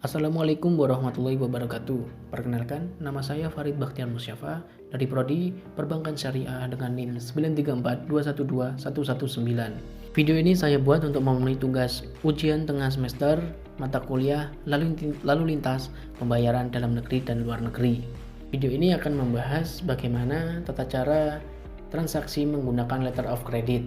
Assalamualaikum warahmatullahi wabarakatuh. Perkenalkan, nama saya Farid Bakhtiar Musyafa dari Prodi Perbankan Syariah dengan NIM 934232119. Video ini saya buat untuk memenuhi tugas ujian tengah semester mata kuliah lalu lintas pembayaran dalam negeri dan luar negeri. Video ini akan membahas bagaimana tata cara transaksi menggunakan letter of credit.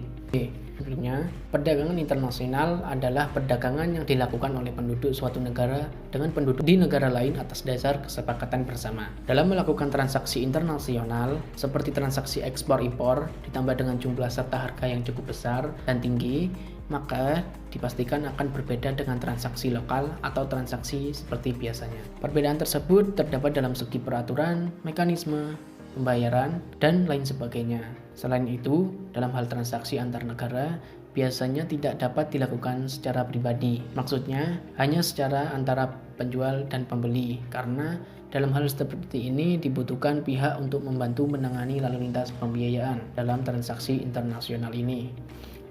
Sebelumnya, perdagangan internasional adalah perdagangan yang dilakukan oleh penduduk suatu negara dengan penduduk di negara lain atas dasar kesepakatan bersama. Dalam melakukan transaksi internasional, seperti transaksi ekspor-impor, ditambah dengan jumlah serta harga yang cukup besar dan tinggi, maka dipastikan akan berbeda dengan transaksi lokal atau transaksi seperti biasanya. Perbedaan tersebut terdapat dalam segi peraturan, mekanisme, pembayaran, dan lain sebagainya. Selain itu, dalam hal transaksi antar negara, biasanya tidak dapat dilakukan secara pribadi. Maksudnya, hanya secara antara penjual dan pembeli, karena dalam hal seperti ini dibutuhkan pihak untuk membantu menangani lalu lintas pembiayaan dalam transaksi internasional ini.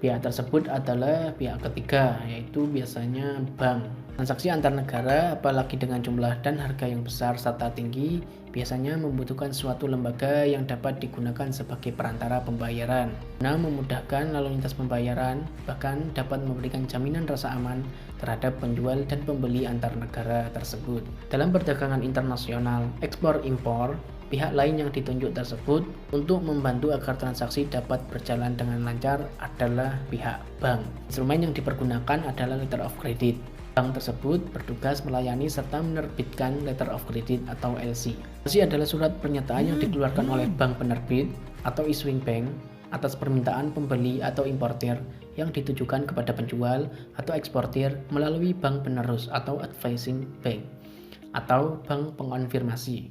Pihak tersebut adalah pihak ketiga, yaitu biasanya bank. Transaksi antar negara, apalagi dengan jumlah dan harga yang besar serta tinggi, biasanya membutuhkan suatu lembaga yang dapat digunakan sebagai perantara pembayaran. Nah, memudahkan lalu lintas pembayaran, bahkan dapat memberikan jaminan rasa aman terhadap penjual dan pembeli antar negara tersebut. Dalam perdagangan internasional, ekspor-impor, pihak lain yang ditunjuk tersebut untuk membantu agar transaksi dapat berjalan dengan lancar adalah pihak bank. Instrumen yang dipergunakan adalah letter of credit. Bank tersebut bertugas melayani serta menerbitkan letter of credit atau LC. LC adalah surat pernyataan yang dikeluarkan oleh bank penerbit atau issuing bank atas permintaan pembeli atau importir yang ditujukan kepada penjual atau eksportir melalui bank penerus atau advising bank atau bank pengonfirmasi,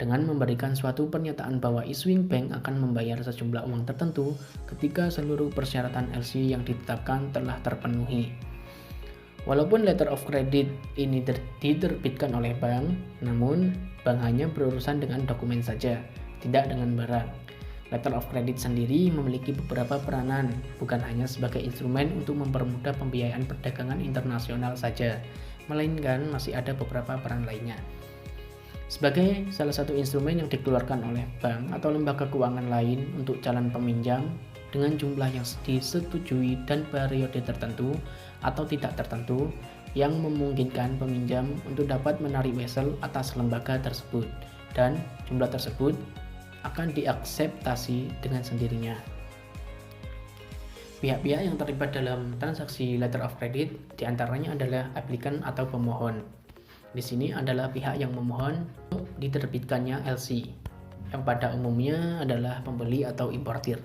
dengan memberikan suatu pernyataan bahwa issuing bank akan membayar sejumlah uang tertentu ketika seluruh persyaratan LC yang ditetapkan telah terpenuhi. Walaupun letter of credit ini diterbitkan oleh bank, namun bank hanya berurusan dengan dokumen saja, tidak dengan barang. Letter of credit sendiri memiliki beberapa peranan, bukan hanya sebagai instrumen untuk mempermudah pembiayaan perdagangan internasional saja, melainkan masih ada beberapa peran lainnya. Sebagai salah satu instrumen yang dikeluarkan oleh bank atau lembaga keuangan lain untuk calon peminjam dengan jumlah yang disetujui dan periode tertentu atau tidak tertentu yang memungkinkan peminjam untuk dapat menarik wesel atas lembaga tersebut, dan jumlah tersebut akan diakseptasi dengan sendirinya. Pihak-pihak yang terlibat dalam transaksi letter of credit diantaranya adalah aplikan atau pemohon. Di sini adalah pihak yang memohon untuk diterbitkannya LC, yang pada umumnya adalah pembeli atau importir.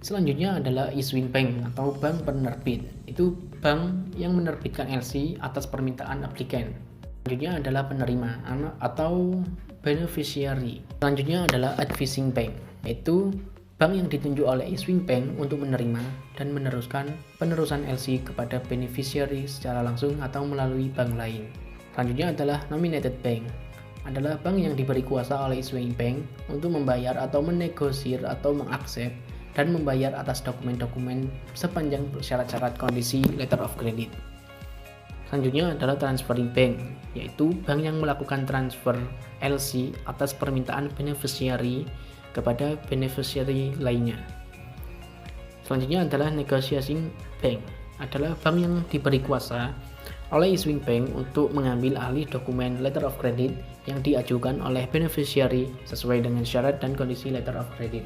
Selanjutnya adalah issuing bank atau bank penerbit. Itu bank yang menerbitkan LC atas permintaan aplikan. Selanjutnya adalah penerima atau beneficiary. Selanjutnya adalah advising bank, yaitu bank yang ditunjuk oleh issuing bank untuk menerima dan meneruskan penerusan LC kepada beneficiary secara langsung atau melalui bank lain. Selanjutnya adalah nominated bank, adalah bank yang diberi kuasa oleh issuing bank untuk membayar atau menegosier atau mengaksep dan membayar atas dokumen-dokumen sepanjang syarat-syarat kondisi letter of credit. Selanjutnya adalah transferring bank, yaitu bank yang melakukan transfer LC atas permintaan beneficiary kepada beneficiary lainnya. Selanjutnya adalah negotiating bank, adalah bank yang diberi kuasa oleh issuing bank untuk mengambil alih dokumen letter of credit yang diajukan oleh beneficiary sesuai dengan syarat dan kondisi letter of credit.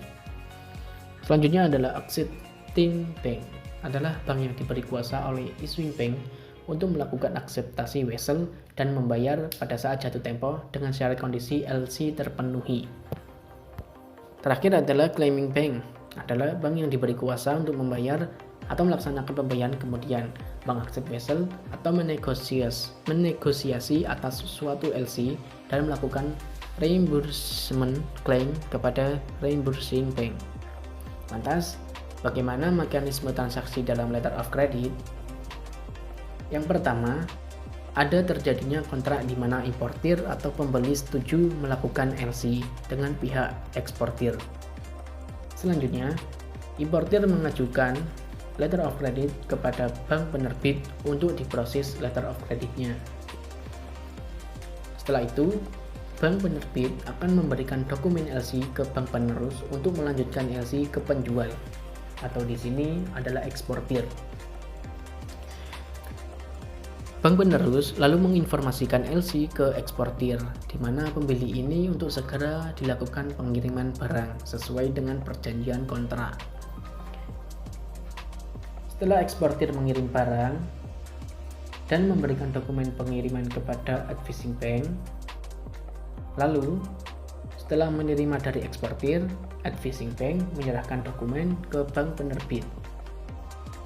Selanjutnya adalah accepting bank, adalah bank yang diberi kuasa oleh issuing bank untuk melakukan akseptasi wesel dan membayar pada saat jatuh tempo dengan syarat kondisi LC terpenuhi. Terakhir adalah claiming bank, adalah bank yang diberi kuasa untuk membayar atau melaksanakan pembayaran kemudian mengakses wesel atau menegosiasi atas suatu LC dan melakukan reimbursement claim kepada reimbursing bank. Lantas, bagaimana mekanisme transaksi dalam letter of credit? Yang pertama, ada terjadinya kontrak di mana importir atau pembeli setuju melakukan LC dengan pihak eksportir. Selanjutnya, importir mengajukan letter of credit kepada bank penerbit untuk diproses letter of creditnya. Setelah itu, bank penerbit akan memberikan dokumen LC ke bank penerus untuk melanjutkan LC ke penjual, atau di sini adalah eksportir. Bank penerus lalu menginformasikan LC ke eksportir, di mana pembeli ini untuk segera dilakukan pengiriman barang sesuai dengan perjanjian kontrak. Setelah eksportir mengirim barang dan memberikan dokumen pengiriman kepada advising bank, lalu setelah menerima dari eksportir, advising bank menyerahkan dokumen ke bank penerbit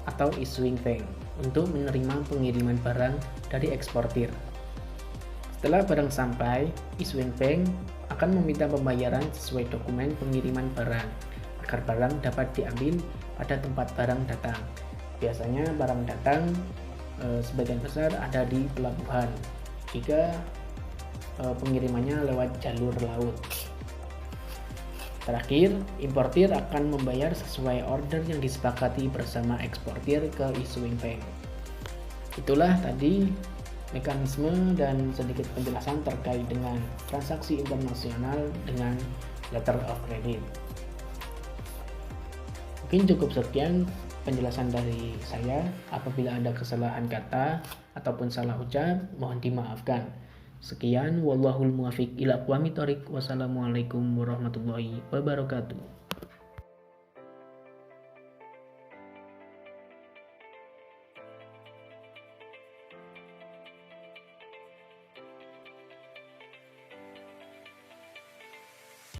atau issuing bank untuk menerima pengiriman barang dari eksportir. Setelah barang sampai, issuing bank akan meminta pembayaran sesuai dokumen pengiriman barang agar barang dapat diambil pada tempat barang datang. Biasanya barang datang sebagian besar ada di pelabuhan jika pengirimannya lewat jalur laut. Terakhir, importir akan membayar sesuai order yang disepakati bersama eksportir ke issuing bank. Itulah tadi mekanisme dan sedikit penjelasan terkait dengan transaksi internasional dengan letter of credit. Mungkin cukup sekian penjelasan dari saya. Apabila ada kesalahan kata ataupun salah ucap, mohon dimaafkan. Sekian, wallahul muwaffiq ila aqwamit thoriq. Wassalamualaikum warahmatullahi wabarakatuh.